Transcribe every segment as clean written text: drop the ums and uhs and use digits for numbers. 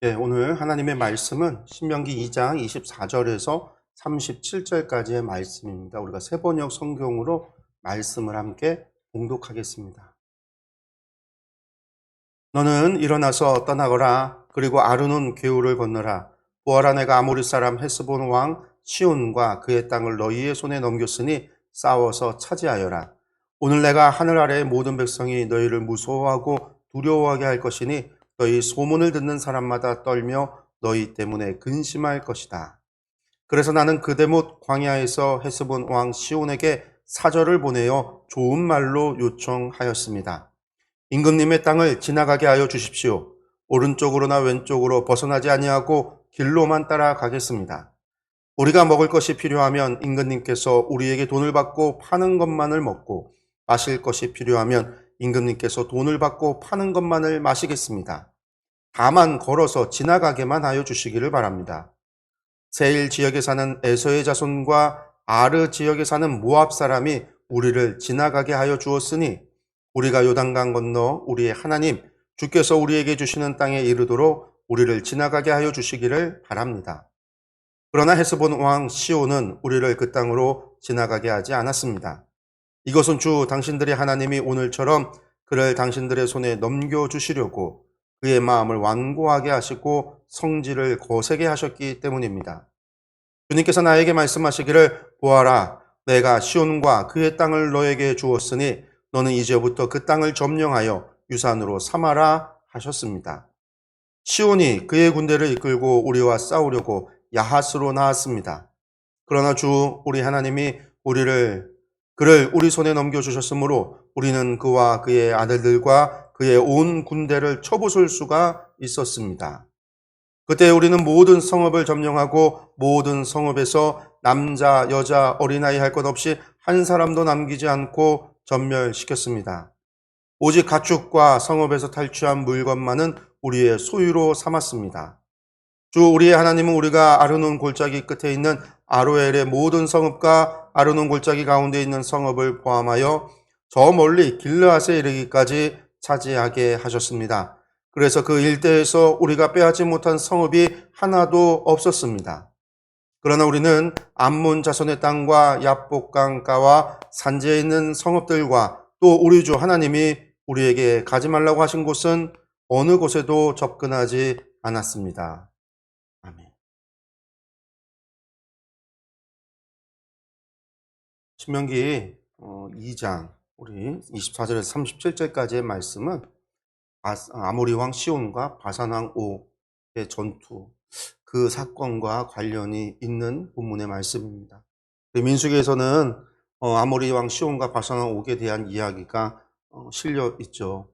네, 오늘 하나님의 말씀은 신명기 2장 24절에서 37절까지의 말씀입니다. 우리가 세 번역 성경으로 말씀을 함께 봉독하겠습니다. 너는 일어나서 떠나거라. 그리고 아르논 괴우를 건너라. 보아라, 내가 아모리 사람 헤스본 왕 시온과 그의 땅을 너희의 손에 넘겼으니 싸워서 차지하여라. 오늘 내가 하늘 아래의 모든 백성이 너희를 무서워하고 두려워하게 할 것이니 너희 소문을 듣는 사람마다 떨며 너희 때문에 근심할 것이다. 그래서 나는 그대못 광야에서 헤스본 왕 시온에게 사절을 보내어 좋은 말로 요청하였습니다. 임금님의 땅을 지나가게 하여 주십시오. 오른쪽으로나 왼쪽으로 벗어나지 아니하고 길로만 따라가겠습니다. 우리가 먹을 것이 필요하면 임금님께서 우리에게 돈을 받고 파는 것만을 먹고, 마실 것이 필요하면 임금님께서 돈을 받고 파는 것만을 마시겠습니다. 다만 걸어서 지나가게만 하여 주시기를 바랍니다. 세일 지역에 사는 에서의 자손과 아르 지역에 사는 모압 사람이 우리를 지나가게 하여 주었으니 우리가 요단강 건너 우리의 하나님 주께서 우리에게 주시는 땅에 이르도록 우리를 지나가게 하여 주시기를 바랍니다. 그러나 헤스본 왕 시온은 우리를 그 땅으로 지나가게 하지 않았습니다. 이것은 주 당신들의 하나님이 오늘처럼 그를 당신들의 손에 넘겨주시려고 그의 마음을 완고하게 하시고 성질을 거세게 하셨기 때문입니다. 주님께서 나에게 말씀하시기를, 보아라, 내가 시온과 그의 땅을 너에게 주었으니 너는 이제부터 그 땅을 점령하여 유산으로 삼아라 하셨습니다. 시온이 그의 군대를 이끌고 우리와 싸우려고 야하스로 나왔습니다. 그러나 주 우리 하나님이 그를 우리 손에 넘겨주셨으므로 우리는 그와 그의 아들들과 그의 온 군대를 쳐부술 수가 있었습니다. 그때 우리는 모든 성읍을 점령하고 모든 성읍에서 남자, 여자, 어린아이 할 것 없이 한 사람도 남기지 않고 전멸시켰습니다. 오직 가축과 성읍에서 탈취한 물건만은 우리의 소유로 삼았습니다. 주 우리의 하나님은 우리가 아르논 골짜기 끝에 있는 아로엘의 모든 성읍과 아르논 골짜기 가운데 있는 성읍을 포함하여 저 멀리 길르앗에 이르기까지 차지하게 하셨습니다. 그래서 그 일대에서 우리가 빼앗지 못한 성읍이 하나도 없었습니다. 그러나 우리는 암몬 자손의 땅과 야복강가와 산지에 있는 성읍들과 또 우리 주 하나님이 우리에게 가지 말라고 하신 곳은 어느 곳에도 접근하지 않았습니다. 아멘. 신명기 2장 우리 24절에서 37절까지의 말씀은 아모리 왕 시온과 바산 왕 옥의 전투, 그 사건과 관련이 있는 본문의 말씀입니다. 민수기에서는 아모리 왕 시온과 바산 왕 옥에 대한 이야기가 실려 있죠.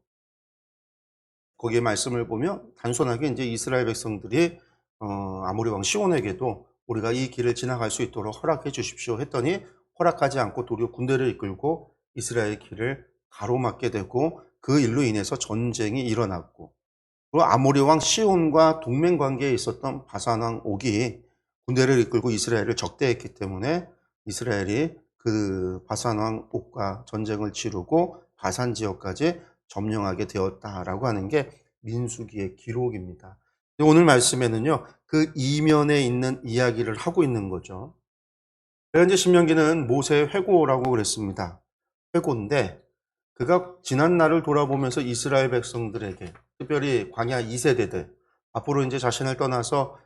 거기에 말씀을 보면 단순하게 이제 이스라엘 백성들이 아모리 왕 시온에게도 우리가 이 길을 지나갈 수 있도록 허락해 주십시오 했더니 허락하지 않고 도리어 군대를 이끌고 이스라엘 길을 가로막게 되고 그 일로 인해서 전쟁이 일어났고, 그리고 아모리 왕 시온과 동맹 관계에 있었던 바산 왕 옥이 군대를 이끌고 이스라엘을 적대했기 때문에 이스라엘이 그 바산 왕 옥과 전쟁을 치르고 바산 지역까지 점령하게 되었다라고 하는 게 민수기의 기록입니다. 오늘 말씀에는요, 그 이면에 있는 이야기를 하고 있는 거죠. 그래서 이제 신명기는 모세의 회고라고 그랬습니다. 회고인데 그가 지난 날을 돌아보면서 이스라엘 백성들에게, 특별히 광야 2세대들, 앞으로 이제 자신을 떠나서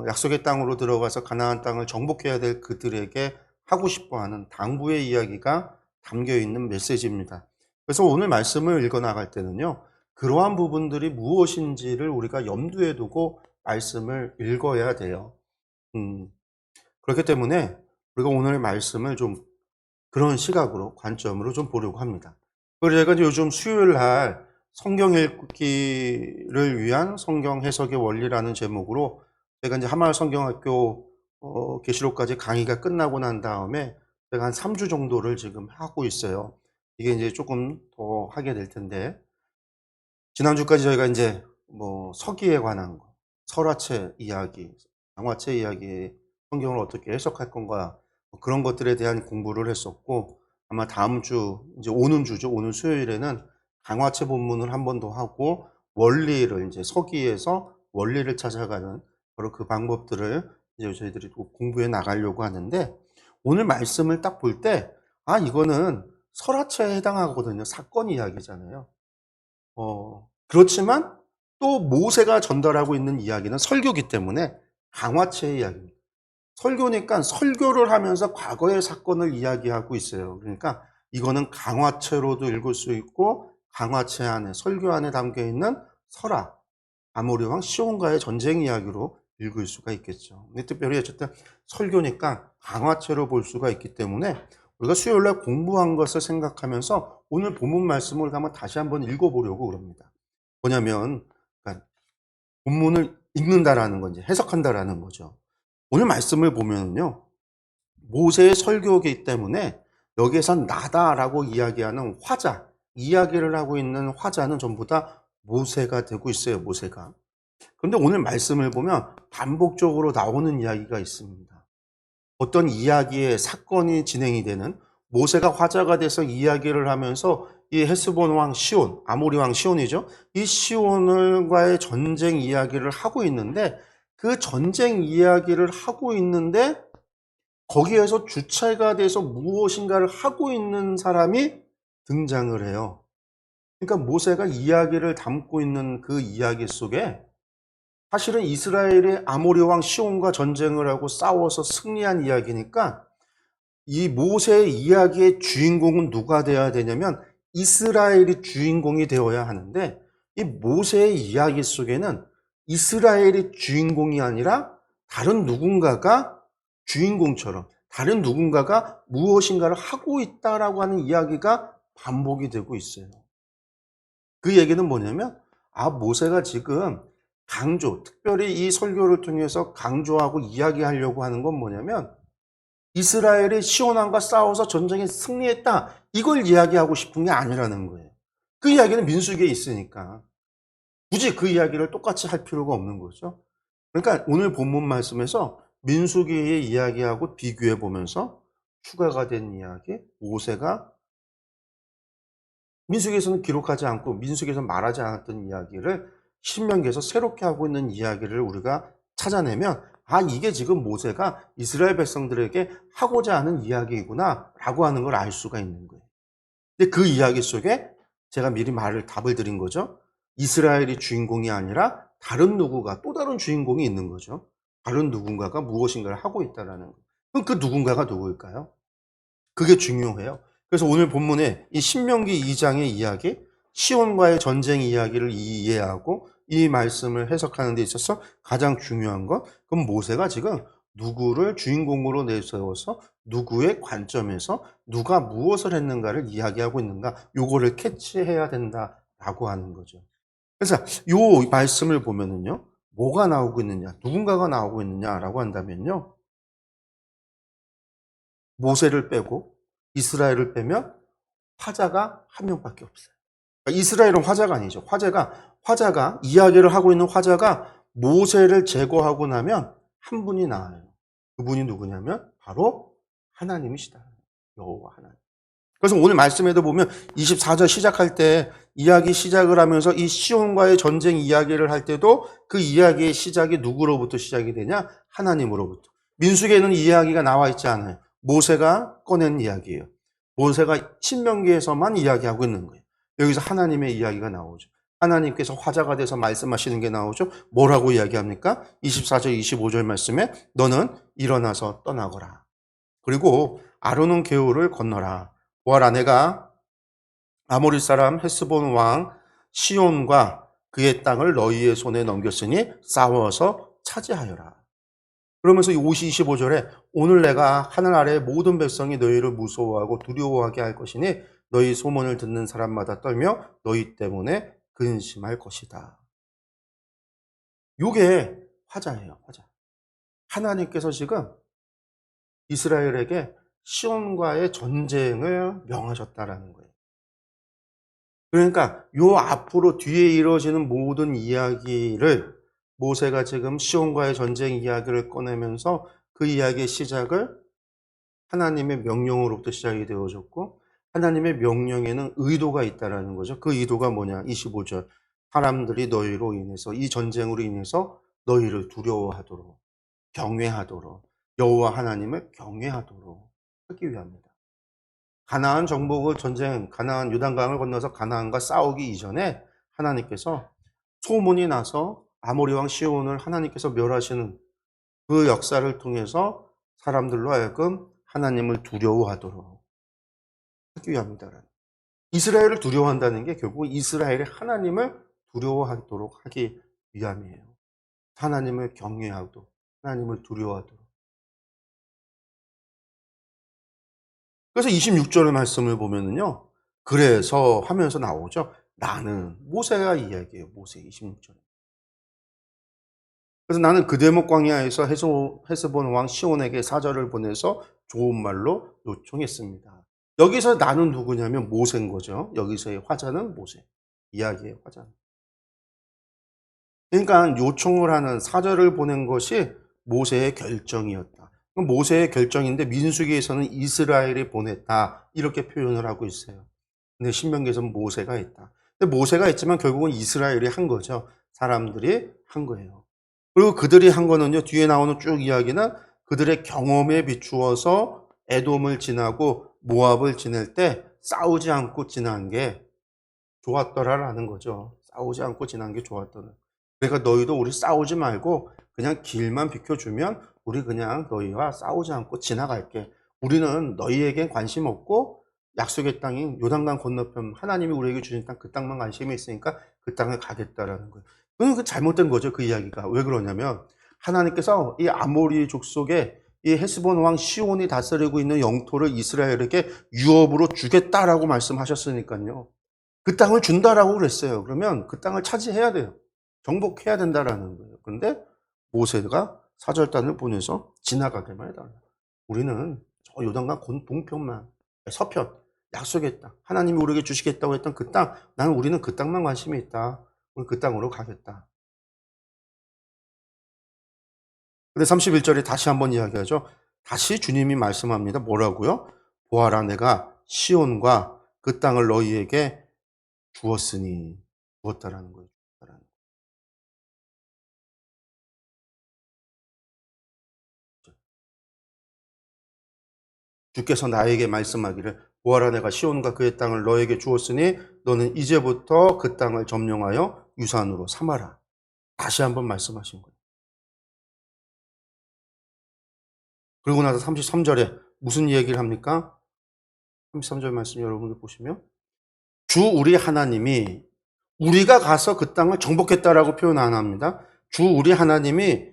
약속의 땅으로 들어가서 가나안 땅을 정복해야 될 그들에게 하고 싶어하는 당부의 이야기가 담겨 있는 메시지입니다. 그래서 오늘 말씀을 읽어 나갈 때는요, 그러한 부분들이 무엇인지를 우리가 염두에 두고 말씀을 읽어야 돼요. 그렇기 때문에 우리가 오늘 말씀을 좀 그런 시각으로, 관점으로 좀 보려고 합니다. 그래서 제가 요즘 수요일 날 성경 읽기를 위한 성경 해석의 원리라는 제목으로 제가 이제 하마을 성경학교 계시록까지 강의가 끝나고 난 다음에 제가 한 3주 정도를 지금 하고 있어요. 이게 이제 조금 더 하게 될 텐데, 지난주까지 저희가 이제 뭐 서기에 관한 거, 설화체 이야기, 양화체 이야기, 성경을 어떻게 해석할 건가, 그런 것들에 대한 공부를 했었고, 아마 다음 주, 이제 오는 주죠. 오는 수요일에는 강화체 본문을 한 번 더 하고, 원리를 이제 서기에서 원리를 찾아가는 바로 그 방법들을 이제 저희들이 또 공부해 나가려고 하는데, 오늘 말씀을 딱 볼 때, 이거는 설화체에 해당하거든요. 사건 이야기잖아요. 그렇지만 또 모세가 전달하고 있는 이야기는 설교기 때문에 강화체의 이야기입니다. 설교니까 설교를 하면서 과거의 사건을 이야기하고 있어요. 그러니까 이거는 강화체로도 읽을 수 있고, 강화체 안에, 설교 안에 담겨 있는 설화, 아모리 왕 시온과의 전쟁 이야기로 읽을 수가 있겠죠. 근데 특별히 어쨌든 설교니까 강화체로 볼 수가 있기 때문에 우리가 수요일날 공부한 것을 생각하면서 오늘 본문 말씀을 한번 다시 한번 읽어보려고 그럽니다. 뭐냐면, 그러니까 본문을 읽는다라는 건지 해석한다라는 거죠. 오늘 말씀을 보면요, 모세의 설교이기 때문에 여기에선 나다라고 이야기하는 화자, 이야기를 하고 있는 화자는 전부 다 모세가 되고 있어요. 모세가. 그런데 오늘 말씀을 보면 반복적으로 나오는 이야기가 있습니다. 어떤 이야기의 사건이 진행이 되는, 모세가 화자가 돼서 이야기를 하면서 이 헤스본 왕 시온, 아모리 왕 시온이죠. 이 시온과의 전쟁 이야기를 하고 있는데, 그 전쟁 이야기를 하고 있는데 거기에서 주체가 돼서 무엇인가를 하고 있는 사람이 등장을 해요. 그러니까 모세가 이야기를 담고 있는 그 이야기 속에 사실은 이스라엘이 아모리 왕 시온과 전쟁을 하고 싸워서 승리한 이야기니까, 이 모세의 이야기의 주인공은 누가 되어야 되냐면 이스라엘이 주인공이 되어야 하는데, 이 모세의 이야기 속에는 이스라엘이 주인공이 아니라 다른 누군가가 주인공처럼, 다른 누군가가 무엇인가를 하고 있다라고 하는 이야기가 반복이 되고 있어요. 그 얘기는 뭐냐면, 모세가 지금 특별히 이 설교를 통해서 강조하고 이야기하려고 하는 건 뭐냐면, 이스라엘이 시온왕과 싸워서 전쟁에 승리했다, 이걸 이야기하고 싶은 게 아니라는 거예요. 그 이야기는 민수기에 있으니까 굳이 그 이야기를 똑같이 할 필요가 없는 거죠. 그러니까 오늘 본문 말씀에서 민수기의 이야기하고 비교해 보면서 추가가 된 이야기, 모세가 민수기에서는 기록하지 않고 민수기에서 말하지 않았던 이야기를 신명기에서 새롭게 하고 있는 이야기를 우리가 찾아내면, 이게 지금 모세가 이스라엘 백성들에게 하고자 하는 이야기이구나 라고 하는 걸 알 수가 있는 거예요. 근데 그 이야기 속에 제가 미리 답을 드린 거죠. 이스라엘이 주인공이 아니라 다른 누구가, 또 다른 주인공이 있는 거죠. 다른 누군가가 무엇인가를 하고 있다는 거. 그럼 그 누군가가 누구일까요? 그게 중요해요. 그래서 오늘 본문에 이 신명기 2장의 이야기, 시온과의 전쟁 이야기를 이해하고 이 말씀을 해석하는 데 있어서 가장 중요한 것, 그럼 모세가 지금 누구를 주인공으로 내세워서 누구의 관점에서 누가 무엇을 했는가를 이야기하고 있는가, 요거를 캐치해야 된다라고 하는 거죠. 그래서 요 말씀을 보면은요, 뭐가 나오고 있느냐, 누군가가 나오고 있느냐라고 한다면요, 모세를 빼고 이스라엘을 빼면 화자가 한 명밖에 없어요. 그러니까 이스라엘은 화자가 아니죠. 화자가 이야기를 하고 있는 화자가 모세를 제거하고 나면 한 분이 나와요. 그분이 누구냐면 바로 하나님이시다. 여호와 하나님. 그래서 오늘 말씀에도 보면 24절 시작할 때 이야기 시작을 하면서 이 시온과의 전쟁 이야기를 할 때도 그 이야기의 시작이 누구로부터 시작이 되냐? 하나님으로부터. 민수기에는 이야기가 나와 있지 않아요. 모세가 꺼낸 이야기예요. 모세가 신명기에서만 이야기하고 있는 거예요. 여기서 하나님의 이야기가 나오죠. 하나님께서 화자가 돼서 말씀하시는 게 나오죠. 뭐라고 이야기합니까? 24절, 25절 말씀에 너는 일어나서 떠나거라. 그리고 아르논 계곡을 건너라. 보아라, 내가 아모리 사람 헤스본 왕 시온과 그의 땅을 너희의 손에 넘겼으니 싸워서 차지하여라. 그러면서 25절에 오늘 내가 하늘 아래 모든 백성이 너희를 무서워하고 두려워하게 할 것이니 너희 소문을 듣는 사람마다 떨며 너희 때문에 근심할 것이다. 요게 화자예요, 화자. 하나님께서 지금 이스라엘에게 시온과의 전쟁을 명하셨다라는 거예요. 그러니까 요 앞으로 뒤에 이루어지는 모든 이야기를 모세가 지금 시온과의 전쟁 이야기를 꺼내면서 그 이야기의 시작을 하나님의 명령으로부터 시작이 되어졌고, 하나님의 명령에는 의도가 있다라는 거죠. 그 의도가 뭐냐? 25절. 사람들이 너희로 인해서 이 전쟁으로 인해서 너희를 두려워하도록 경외하도록 여호와 하나님을 경외하도록 하기 위함이다. 가나안 정복을 전쟁 가나안 요단강을 건너서 가나안과 싸우기 이전에 하나님께서 소문이 나서 아모리 왕 시온을 하나님께서 멸하시는 그 역사를 통해서 사람들로 하여금 하나님을 두려워하도록 하기 위함이다. 이스라엘을 두려워한다는 게 결국 이스라엘의 하나님을 두려워하도록 하기 위함이에요. 하나님을 경외하고 하나님을 두려워하도록. 그래서 26절의 말씀을 보면은요. 그래서 하면서 나오죠. 나는 모세가 이야기해요. 모세 26절에. 그래서 나는 그 대목 광야에서 헤스본 왕 시온에게 사절을 보내서 좋은 말로 요청했습니다. 여기서 나는 누구냐면 모세인 거죠. 여기서의 화자는 모세. 이야기의 화자는. 그러니까 요청을 하는 사절을 보낸 것이 모세의 결정이었다. 모세의 결정인데 민수기에서는 이스라엘이 보냈다. 이렇게 표현을 하고 있어요. 근데 신명기에서는 모세가 했다. 근데 모세가 했지만 결국은 이스라엘이 한 거죠. 사람들이 한 거예요. 그리고 그들이 한 거는요. 뒤에 나오는 쭉 이야기는 그들의 경험에 비추어서 에돔을 지나고 모압을 지낼 때 싸우지 않고 지난 게 좋았더라라는 거죠. 싸우지 않고 지난 게 좋았더라. 그러니까 너희도 우리 싸우지 말고 그냥 길만 비켜주면 우리 그냥 너희와 싸우지 않고 지나갈게. 우리는 너희에겐 관심 없고 약속의 땅인 요단강 건너편 하나님이 우리에게 주신 땅 그 땅만 관심이 있으니까 그 땅을 가겠다라는 거예요. 그건 그 잘못된 거죠. 그 이야기가. 왜 그러냐면 하나님께서 이 아모리 족속의 이 헤스본 왕 시온이 다스리고 있는 영토를 이스라엘에게 유업으로 주겠다라고 말씀하셨으니까요. 그 땅을 준다라고 그랬어요. 그러면 그 땅을 차지해야 돼요. 정복해야 된다라는 거예요. 그런데 모세가 사절단을 보내서 지나가게만 해달라. 우리는 저 요단강 동편만, 서편, 약속의 땅, 하나님이 우리에게 주시겠다고 했던 그 땅, 우리는 그 땅만 관심이 있다. 우리 그 땅으로 가겠다. 근데 31절에 다시 한번 이야기하죠. 다시 주님이 말씀합니다. 뭐라고요? 보아라, 내가 시온과 그 땅을 너희에게 주었으니, 주었다라는 거예요. 주께서 나에게 말씀하기를 보아라, 내가 시온과 그의 땅을 너에게 주었으니 너는 이제부터 그 땅을 점령하여 유산으로 삼아라. 다시 한번 말씀하신 거예요. 그리고 나서 33절에 무슨 얘기를 합니까? 33절 말씀 여러분들 보시면 주 우리 하나님이 우리가 가서 그 땅을 정복했다라고 표현 안 합니다. 주 우리 하나님이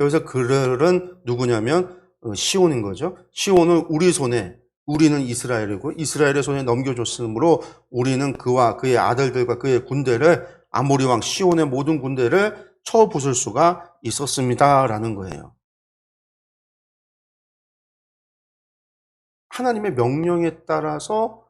여기서 그를은 누구냐면 시온인 거죠. 시온을 우리 손에, 우리는 이스라엘이고 이스라엘의 손에 넘겨줬으므로 우리는 그와 그의 아들들과 그의 군대를 아모리 왕 시온의 모든 군대를 쳐부술 수가 있었습니다라는 거예요. 하나님의 명령에 따라서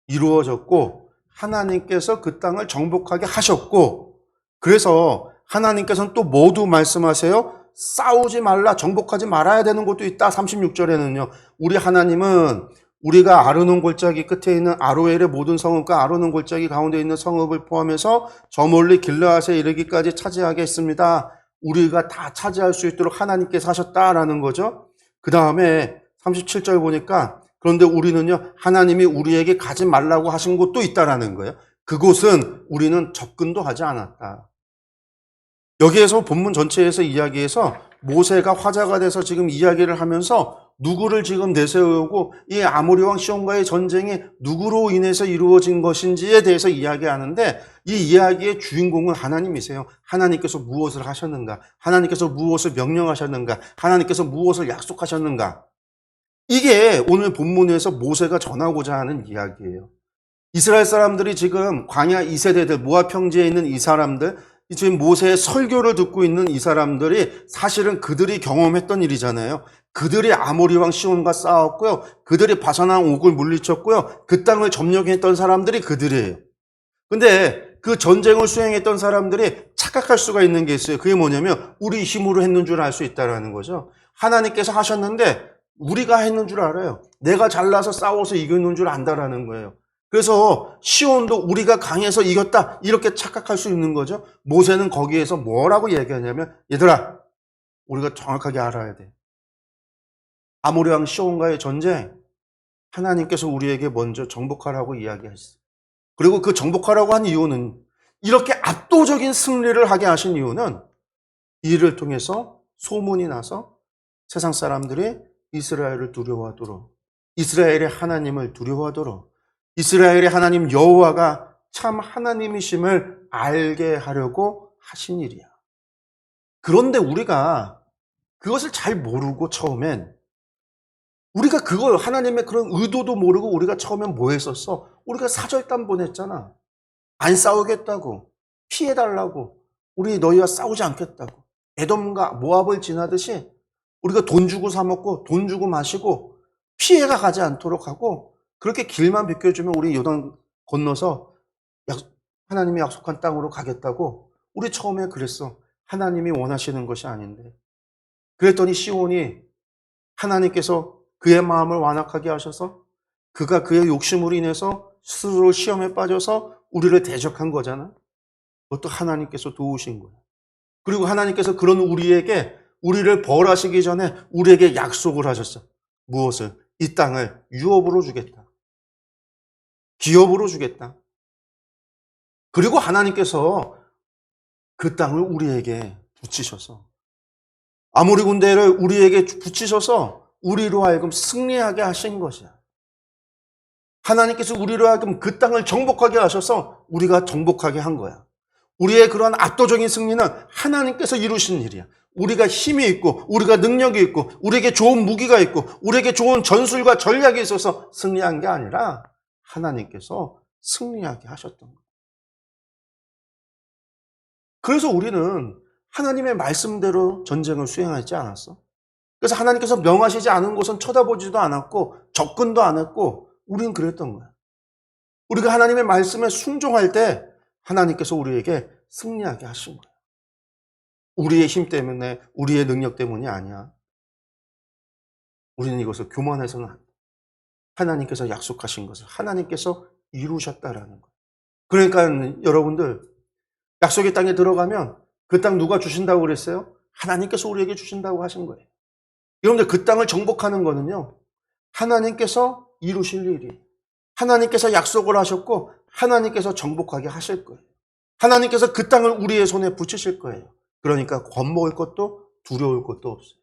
이루어졌고 하나님께서 그 땅을 정복하게 하셨고 그래서 하나님께서는 또 모두 말씀하세요. 싸우지 말라, 정복하지 말아야 되는 것도 있다. 36절에는요. 우리 하나님은 우리가 아르논 골짜기 끝에 있는 아로엘의 모든 성읍과 아르논 골짜기 가운데 있는 성읍을 포함해서 저 멀리 길르앗에 이르기까지 차지하겠습니다. 우리가 다 차지할 수 있도록 하나님께서 하셨다라는 거죠. 그 다음에 37절 보니까 그런데 우리는요, 하나님이 우리에게 가지 말라고 하신 곳도 있다라는 거예요. 그곳은 우리는 접근도 하지 않았다. 여기에서 본문 전체에서 이야기해서 모세가 화자가 돼서 지금 이야기를 하면서 누구를 지금 내세우고 이 아모리 왕 시온과의 전쟁이 누구로 인해서 이루어진 것인지에 대해서 이야기하는데 이 이야기의 주인공은 하나님이세요. 하나님께서 무엇을 하셨는가? 하나님께서 무엇을 명령하셨는가? 하나님께서 무엇을 약속하셨는가? 이게 오늘 본문에서 모세가 전하고자 하는 이야기예요. 이스라엘 사람들이 지금 광야 2세대들, 모압 평지에 있는 이 사람들, 지금 모세의 설교를 듣고 있는 이 사람들이 사실은 그들이 경험했던 일이잖아요. 그들이 아모리 왕 시온과 싸웠고요. 그들이 바산왕 옥을 물리쳤고요. 그 땅을 점령했던 사람들이 그들이에요. 근데 그 전쟁을 수행했던 사람들이 착각할 수가 있는 게 있어요. 그게 뭐냐면 우리 힘으로 했는 줄 알 수 있다는 거죠. 하나님께서 하셨는데 우리가 했는 줄 알아요. 내가 잘나서 싸워서 이겼는 줄 안다라는 거예요. 그래서 시온도 우리가 강해서 이겼다 이렇게 착각할 수 있는 거죠. 모세는 거기에서 뭐라고 얘기하냐면, 얘들아, 우리가 정확하게 알아야 돼. 아모리 왕 시온과의 전쟁, 하나님께서 우리에게 먼저 정복하라고 이야기했어요. 그리고 그 정복하라고 한 이유는, 이렇게 압도적인 승리를 하게 하신 이유는 이를 통해서 소문이 나서 세상 사람들이 이스라엘을 두려워하도록, 이스라엘의 하나님을 두려워하도록, 이스라엘의 하나님 여호와가 참 하나님이심을 알게 하려고 하신 일이야. 그런데 우리가 그것을 잘 모르고 처음엔, 우리가 그걸 하나님의 그런 의도도 모르고 우리가 처음엔 뭐 했었어? 우리가 사절단 보냈잖아. 안 싸우겠다고, 피해달라고, 우리 너희와 싸우지 않겠다고. 에돔과 모압을 지나듯이 우리가 돈 주고 사 먹고 돈 주고 마시고 피해가 가지 않도록 하고, 그렇게 길만 비켜주면 우리 요단 건너서 하나님이 약속한 땅으로 가겠다고 우리 처음에 그랬어. 하나님이 원하시는 것이 아닌데. 그랬더니 시온이 하나님께서 그의 마음을 완악하게 하셔서 그가 그의 욕심으로 인해서 스스로 시험에 빠져서 우리를 대적한 거잖아. 그것도 하나님께서 도우신 거야. 그리고 하나님께서 그런 우리를 벌하시기 전에 우리에게 약속을 하셨어. 무엇을? 이 땅을 유업으로 주겠다. 기업으로 주겠다. 그리고 하나님께서 그 땅을 우리에게 붙이셔서, 아모리 군대를 우리에게 붙이셔서 우리로 하여금 승리하게 하신 것이야. 하나님께서 우리로 하여금 그 땅을 정복하게 하셔서 우리가 정복하게 한 거야. 우리의 그러한 압도적인 승리는 하나님께서 이루신 일이야. 우리가 힘이 있고 우리가 능력이 있고 우리에게 좋은 무기가 있고 우리에게 좋은 전술과 전략이 있어서 승리한 게 아니라 하나님께서 승리하게 하셨던 거야. 그래서 우리는 하나님의 말씀대로 전쟁을 수행하지 않았어. 그래서 하나님께서 명하시지 않은 곳은 쳐다보지도 않았고 접근도 안 했고 우리는 그랬던 거야. 우리가 하나님의 말씀에 순종할 때 하나님께서 우리에게 승리하게 하신 거야. 우리의 힘 때문에, 우리의 능력 때문이 아니야. 우리는 이것을 교만해서는 안 돼. 하나님께서 약속하신 것을 하나님께서 이루셨다라는 거야. 그러니까 여러분들, 약속의 땅에 들어가면 그 땅 누가 주신다고 그랬어요? 하나님께서 우리에게 주신다고 하신 거예요. 여러분들, 그 땅을 정복하는 거는요, 하나님께서 이루실 일이, 하나님께서 약속을 하셨고 하나님께서 정복하게 하실 거예요. 하나님께서 그 땅을 우리의 손에 붙이실 거예요. 그러니까 겁먹을 것도 두려울 것도 없어요.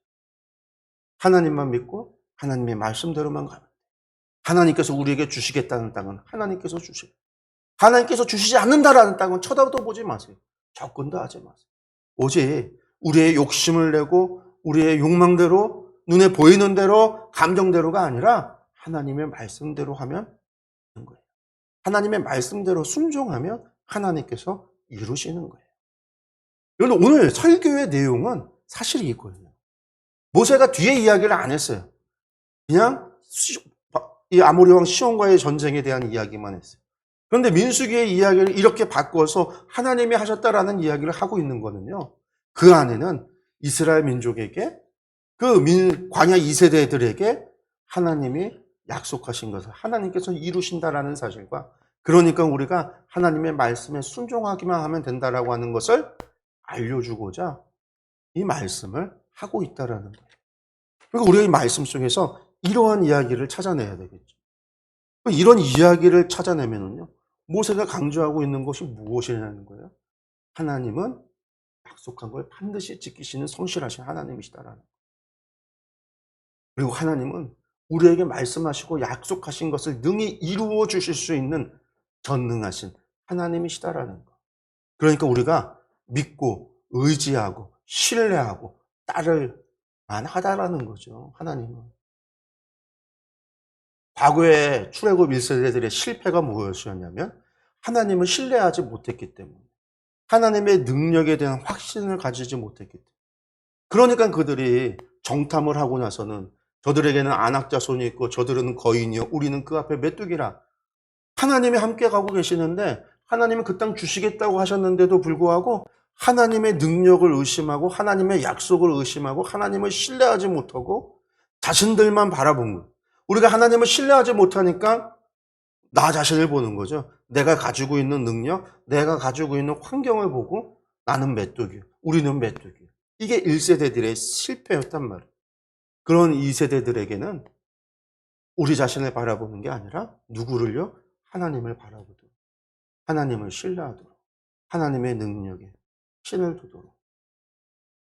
하나님만 믿고 하나님의 말씀대로만 가면 돼요. 하나님께서 우리에게 주시겠다는 땅은 하나님께서 주세요. 하나님께서 주시지 않는다라는 땅은 쳐다도 보지 마세요. 접근도 하지 마세요. 오직 우리의 욕심을 내고 우리의 욕망대로, 눈에 보이는 대로, 감정대로가 아니라 하나님의 말씀대로 하면 되는 거예요. 하나님의 말씀대로 순종하면 하나님께서 이루시는 거예요. 여러분, 오늘 설교의 내용은 사실 이거예요. 모세가 뒤에 이야기를 안 했어요. 그냥 이 아모리 왕 시온과의 전쟁에 대한 이야기만 했어요. 그런데 민수기의 이야기를 이렇게 바꿔서 하나님이 하셨다라는 이야기를 하고 있는 거는요, 그 안에는 이스라엘 민족에게, 광야 2세대들에게 하나님이 약속하신 것을 하나님께서 이루신다라는 사실과, 그러니까 우리가 하나님의 말씀에 순종하기만 하면 된다라고 하는 것을 알려주고자 이 말씀을 하고 있다라는 거예요. 그러니까 우리가 이 말씀 속에서 이러한 이야기를 찾아내야 되겠죠. 이런 이야기를 찾아내면은요, 모세가 강조하고 있는 것이 무엇이냐는 거예요. 하나님은 약속한 걸 반드시 지키시는 성실하신 하나님이시다라는 거예요. 그리고 하나님은 우리에게 말씀하시고 약속하신 것을 능히 이루어 주실 수 있는 전능하신 하나님이시다라는 거. 그러니까 우리가 믿고 의지하고 신뢰하고 따를 만하다라는 거죠. 하나님은. 과거의 출애굽 1세대들의 실패가 무엇이었냐면 하나님을 신뢰하지 못했기 때문에, 하나님의 능력에 대한 확신을 가지지 못했기 때문에. 그러니까 그들이 정탐을 하고 나서는 저들에게는 안악자손이 있고 저들은 거인이요 우리는 그 앞에 메뚜기라. 하나님이 함께 가고 계시는데 하나님은 그 땅 주시겠다고 하셨는데도 불구하고 하나님의 능력을 의심하고 하나님의 약속을 의심하고 하나님을 신뢰하지 못하고 자신들만 바라본 거예요. 우리가 하나님을 신뢰하지 못하니까 나 자신을 보는 거죠. 내가 가지고 있는 능력, 내가 가지고 있는 환경을 보고 나는 메뚜기, 우리는 메뚜기. 이게 1세대들의 실패였단 말이에요. 그런 2세대들에게는 우리 자신을 바라보는 게 아니라 누구를요? 하나님을 바라보도록, 하나님을 신뢰하도록, 하나님의 능력에 신을 두도록.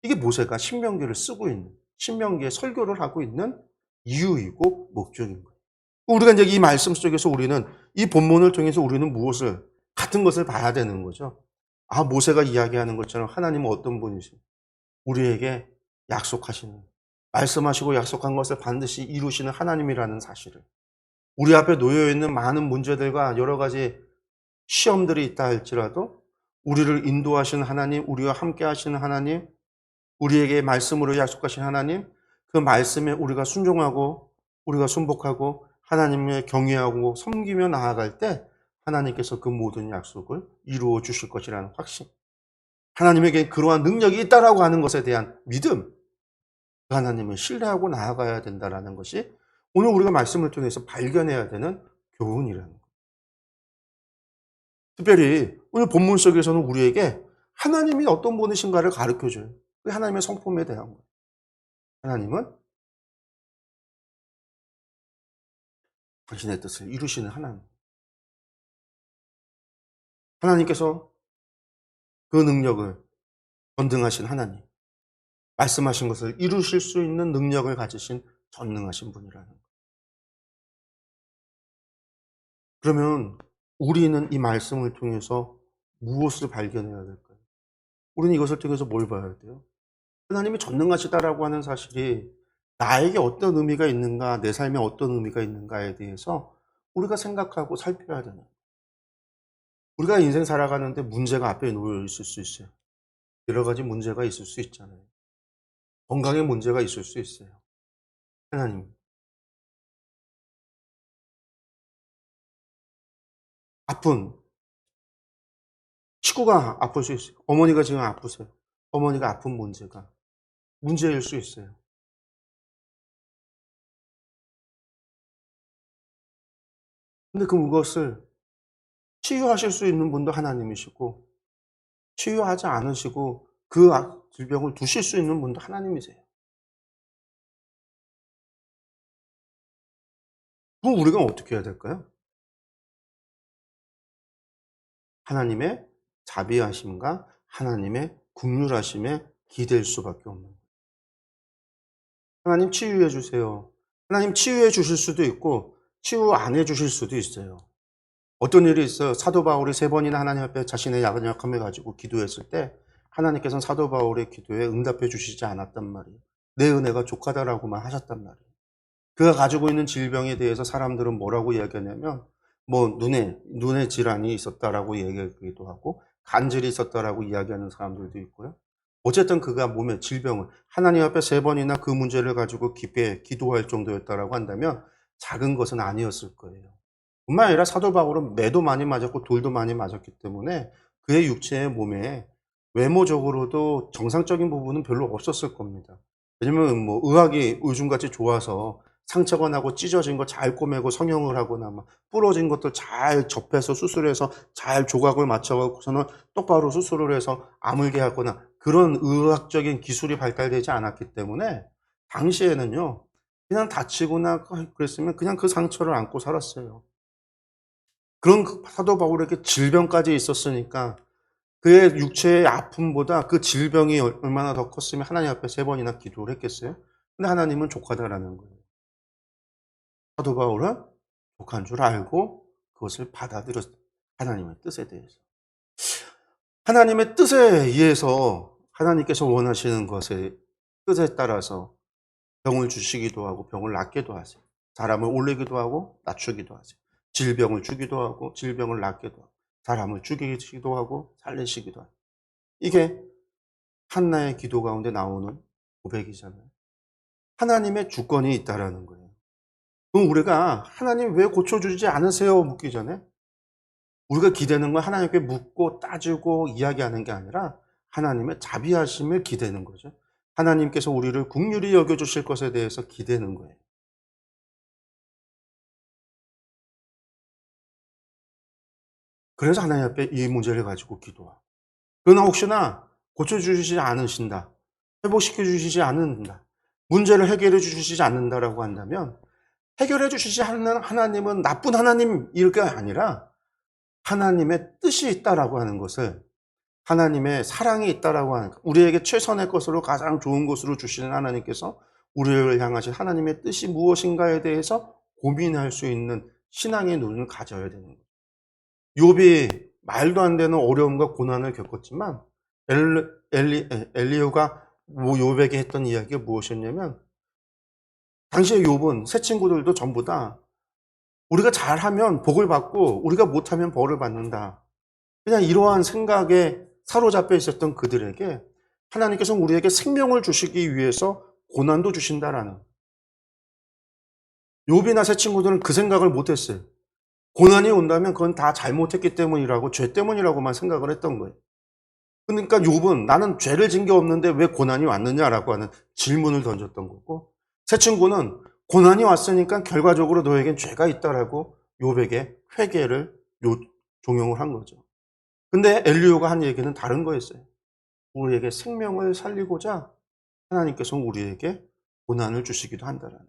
이게 모세가 신명기를 쓰고 있는, 신명기에 설교를 하고 있는 이유이고 목적인 거예요. 우리가 이제 이 말씀 속에서 우리는 이 본문을 통해서 우리는 무엇을 같은 것을 봐야 되는 거죠. 아, 모세가 이야기하는 것처럼 하나님은 어떤 분이시? 우리에게 약속하시는, 말씀하시고 약속한 것을 반드시 이루시는 하나님이라는 사실을, 우리 앞에 놓여 있는 많은 문제들과 여러 가지 시험들이 있다 할지라도 우리를 인도하시는 하나님, 우리와 함께 하시는 하나님, 우리에게 말씀으로 약속하신 하나님, 그 말씀에 우리가 순종하고 우리가 순복하고 하나님을 경외하고 섬기며 나아갈 때 하나님께서 그 모든 약속을 이루어 주실 것이라는 확신, 하나님에게 그러한 능력이 있다라고 하는 것에 대한 믿음, 그 하나님을 신뢰하고 나아가야 된다는 것이 오늘 우리가 말씀을 통해서 발견해야 되는 교훈이라는 거예요. 특별히 오늘 본문 속에서는 우리에게 하나님이 어떤 분이신가를 가르쳐줘요. 그 하나님의 성품에 대한 거예요. 하나님은 당신의 뜻을 이루시는 하나님. 하나님께서 그 능력을 전능하신 하나님. 말씀하신 것을 이루실 수 있는 능력을 가지신 전능하신 분이라는 거예요. 그러면 우리는 이 말씀을 통해서 무엇을 발견해야 될까요? 우리는 이것을 통해서 뭘 봐야 돼요? 하나님이 전능하시다라고 하는 사실이 나에게 어떤 의미가 있는가, 내 삶에 어떤 의미가 있는가에 대해서 우리가 생각하고 살펴야 되는 거예요. 우리가 인생 살아가는데 문제가 앞에 놓여 있을 수 있어요. 여러 가지 문제가 있을 수 있잖아요. 건강에 문제가 있을 수 있어요. 하나님, 아픈 식구가 아플 수 있어요. 어머니가 지금 아프세요. 어머니가 아픈 문제가 문제일 수 있어요. 근데 그것을 치유하실 수 있는 분도 하나님이시고 치유하지 않으시고 그 질병을 두실 수 있는 분도 하나님이세요. 그럼 우리가 어떻게 해야 될까요? 하나님의 자비하심과 하나님의 긍휼하심에 기댈 수밖에 없는 거예요. 하나님 치유해 주세요. 하나님 치유해 주실 수도 있고 치유 안 해 주실 수도 있어요. 어떤 일이 있어요. 사도 바울이 3번이나 하나님 앞에 자신의 약함을 가지고 기도했을 때 하나님께서는 사도 바울의 기도에 응답해 주시지 않았단 말이에요. 내 은혜가 족하다라고만 하셨단 말이에요. 그가 가지고 있는 질병에 대해서 사람들은 뭐라고 이야기하냐면 뭐 눈에 질환이 있었다라고 얘기하기도 하고 간질이 있었다라고 이야기하는 사람들도 있고요. 어쨌든 그가 몸에 질병을 하나님 앞에 3번이나 그 문제를 가지고 깊게 기도할 정도였다라고 한다면 작은 것은 아니었을 거예요. 뿐만 아니라 사도 바울은 매도 많이 맞았고 돌도 많이 맞았기 때문에 그의 육체의 몸에 외모적으로도 정상적인 부분은 별로 없었을 겁니다. 왜냐면 뭐 의학이 요즘같이 좋아서 상처가 나고 찢어진 거 잘 꼬매고 성형을 하거나 막 부러진 것들 잘 접해서 수술해서 잘 조각을 맞춰 갖고서는 똑바로 수술을 해서 아물게 하거나 그런 의학적인 기술이 발달되지 않았기 때문에 당시에는요. 그냥 다치거나 그랬으면 그냥 그 상처를 안고 살았어요. 그런 사도 바울에게 질병까지 있었으니까 그의 육체의 아픔보다 그 질병이 얼마나 더 컸으면 하나님 앞에 3번이나 기도를 했겠어요? 근데 하나님은 족하다라는 거예요. 사도 바울은 족한 줄 알고 그것을 받아들였어요. 하나님의 뜻에 대해서. 하나님의 뜻에 의해서 하나님께서 원하시는 것의 뜻에 따라서 병을 주시기도 하고 병을 낫게도 하세요. 사람을 올리기도 하고 낮추기도 하세요. 질병을 주기도 하고 질병을 낫게도 하고 사람을 죽이기도 하고 살리시기도 하고 이게 한나의 기도 가운데 나오는 고백이잖아요. 하나님의 주권이 있다라는 거예요. 그럼 우리가 하나님 왜 고쳐주지 않으세요? 묻기 전에 우리가 기대는 건 하나님께 묻고 따지고 이야기하는 게 아니라 하나님의 자비하심을 기대는 거죠. 하나님께서 우리를 긍휼히 여겨주실 것에 대해서 기대는 거예요. 그래서 하나님 앞에 이 문제를 가지고 기도하고, 그러나 혹시나 고쳐주시지 않으신다, 회복시켜 주시지 않는다, 문제를 해결해 주시지 않는다라고 한다면, 해결해 주시지 않는 하나님은 나쁜 하나님일 게 아니라 하나님의 뜻이 있다라고 하는 것을, 하나님의 사랑이 있다라고 하는, 우리에게 최선의 것으로 가장 좋은 것으로 주시는 하나님께서 우리를 향하신 하나님의 뜻이 무엇인가에 대해서 고민할 수 있는 신앙의 눈을 가져야 되는 거예요. 욥이 말도 안 되는 어려움과 고난을 겪었지만 엘리후가 욥에게 했던 이야기가 무엇이었냐면, 당시에 욥은 새 친구들도 전부 다 우리가 잘하면 복을 받고 우리가 못하면 벌을 받는다, 그냥 이러한 생각에 사로잡혀 있었던 그들에게 하나님께서 우리에게 생명을 주시기 위해서 고난도 주신다라는, 욥이나 새 친구들은 그 생각을 못했어요. 고난이 온다면 그건 다 잘못했기 때문이라고, 죄 때문이라고만 생각을 했던 거예요. 그러니까 욥은 나는 죄를 진 게 없는데 왜 고난이 왔느냐라고 하는 질문을 던졌던 거고, 새 친구는 고난이 왔으니까 결과적으로 너에겐 죄가 있다라고 욥에게 회개를 종용을 한 거죠. 근데 엘리후가 한 얘기는 다른 거였어요. 우리에게 생명을 살리고자 하나님께서 우리에게 고난을 주시기도 한다라는,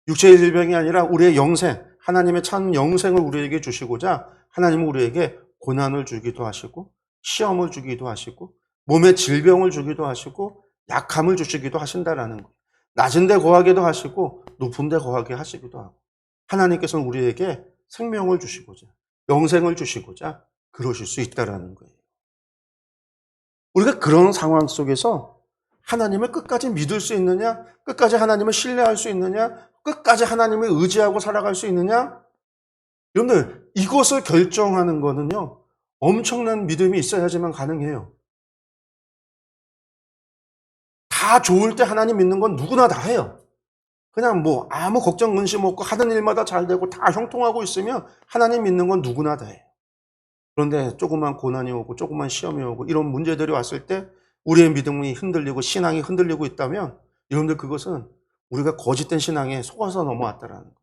육체의 질병이 아니라 우리의 영생, 하나님의 참 영생을 우리에게 주시고자 하나님은 우리에게 고난을 주기도 하시고, 시험을 주기도 하시고, 몸에 질병을 주기도 하시고, 약함을 주시기도 하신다라는 거예요. 낮은 데 거하게도 하시고 높은 데 거하게 하시기도 하고, 하나님께서는 우리에게 생명을 주시고자, 영생을 주시고자 그러실 수 있다라는 거예요. 우리가 그런 상황 속에서 하나님을 끝까지 믿을 수 있느냐? 끝까지 하나님을 신뢰할 수 있느냐? 끝까지 하나님을 의지하고 살아갈 수 있느냐? 여러분들, 이것을 결정하는 거는요, 엄청난 믿음이 있어야지만 가능해요. 다 좋을 때 하나님 믿는 건 누구나 다 해요. 그냥 뭐 아무 걱정 근심 없고 하는 일마다 잘 되고 다 형통하고 있으면 하나님 믿는 건 누구나 다 해요. 그런데 조그만 고난이 오고 조그만 시험이 오고 이런 문제들이 왔을 때 우리의 믿음이 흔들리고 신앙이 흔들리고 있다면, 여러분들 그것은 우리가 거짓된 신앙에 속아서 넘어왔다라는 거예요.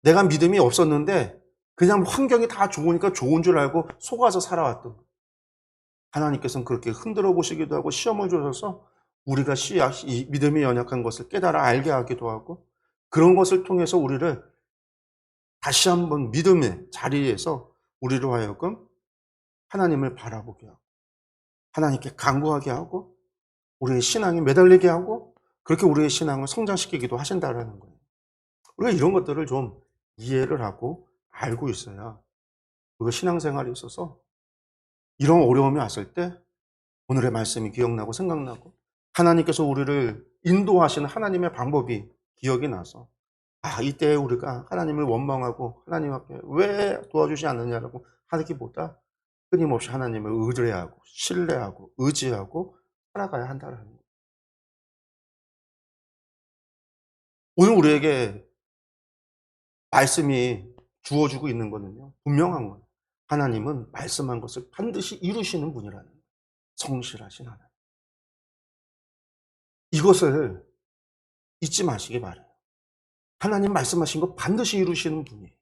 내가 믿음이 없었는데 그냥 환경이 다 좋으니까 좋은 줄 알고 속아서 살아왔던 거예요. 하나님께서는 그렇게 흔들어 보시기도 하고 시험을 주셔서 우리가 이 믿음이 연약한 것을 깨달아 알게 하기도 하고, 그런 것을 통해서 우리를 다시 한번 믿음의 자리에서 우리로 하여금 하나님을 바라보게 하고, 하나님께 간구하게 하고, 우리의 신앙이 매달리게 하고, 그렇게 우리의 신앙을 성장시키기도 하신다라는 거예요. 우리가 이런 것들을 좀 이해를 하고 알고 있어야 우리가 신앙생활에 있어서 이런 어려움이 왔을 때 오늘의 말씀이 기억나고 생각나고, 하나님께서 우리를 인도하시는 하나님의 방법이 기억이 나서, 아, 이때 우리가 하나님을 원망하고 하나님 앞에 왜 도와주지 않느냐라고 하기보다 끊임없이 하나님을 의뢰하고 신뢰하고 의지하고 살아가야 한다는 거예요. 오늘 우리에게 말씀이 주어주고 있는 거는요, 분명한 거예요. 하나님은 말씀한 것을 반드시 이루시는 분이라는 거예요. 성실하신 하나님. 이것을 잊지 마시기 바라요. 하나님 말씀하신 거 반드시 이루시는 분이에요.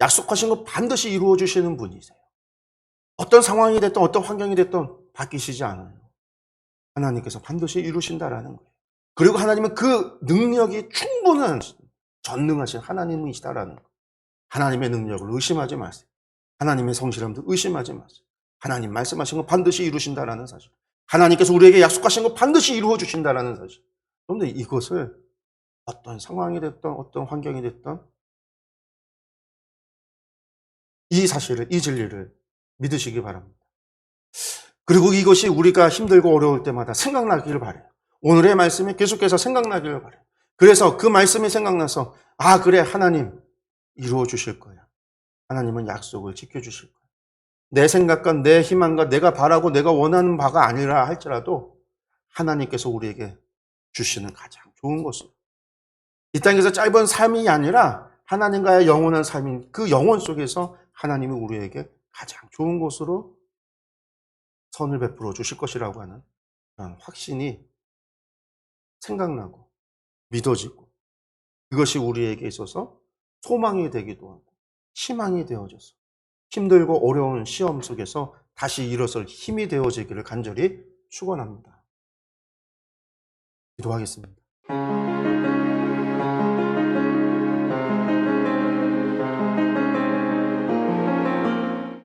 약속하신 거 반드시 이루어 주시는 분이세요. 어떤 상황이 됐든 어떤 환경이 됐든 바뀌시지 않아요. 하나님께서 반드시 이루신다라는 거예요. 그리고 하나님은 그 능력이 충분한 전능하신 하나님이시다라는 거예요. 하나님의 능력을 의심하지 마세요. 하나님의 성실함도 의심하지 마세요. 하나님 말씀하신 거 반드시 이루신다라는 사실. 하나님께서 우리에게 약속하신 거 반드시 이루어 주신다라는 사실. 그런데 이것을 어떤 상황이 됐든 어떤 환경이 됐든 이 사실을, 이 진리를 믿으시기 바랍니다. 그리고 이것이 우리가 힘들고 어려울 때마다 생각나기를 바라요. 오늘의 말씀이 계속해서 생각나기를 바라요. 그래서 그 말씀이 생각나서, 아, 그래, 하나님 이루어 주실 거야. 하나님은 약속을 지켜 주실 거야. 내 생각과 내 희망과 내가 바라고 내가 원하는 바가 아니라 할지라도 하나님께서 우리에게 주시는 가장 좋은 것을, 이 땅에서 짧은 삶이 아니라 하나님과의 영원한 삶인 그 영혼 속에서 하나님이 우리에게 가장 좋은 것으로 선을 베풀어 주실 것이라고 하는 그런 확신이 생각나고 믿어지고, 그것이 우리에게 있어서 소망이 되기도 하고 희망이 되어져서 힘들고 어려운 시험 속에서 다시 일어설 힘이 되어지기를 간절히 축원합니다. 기도하겠습니다.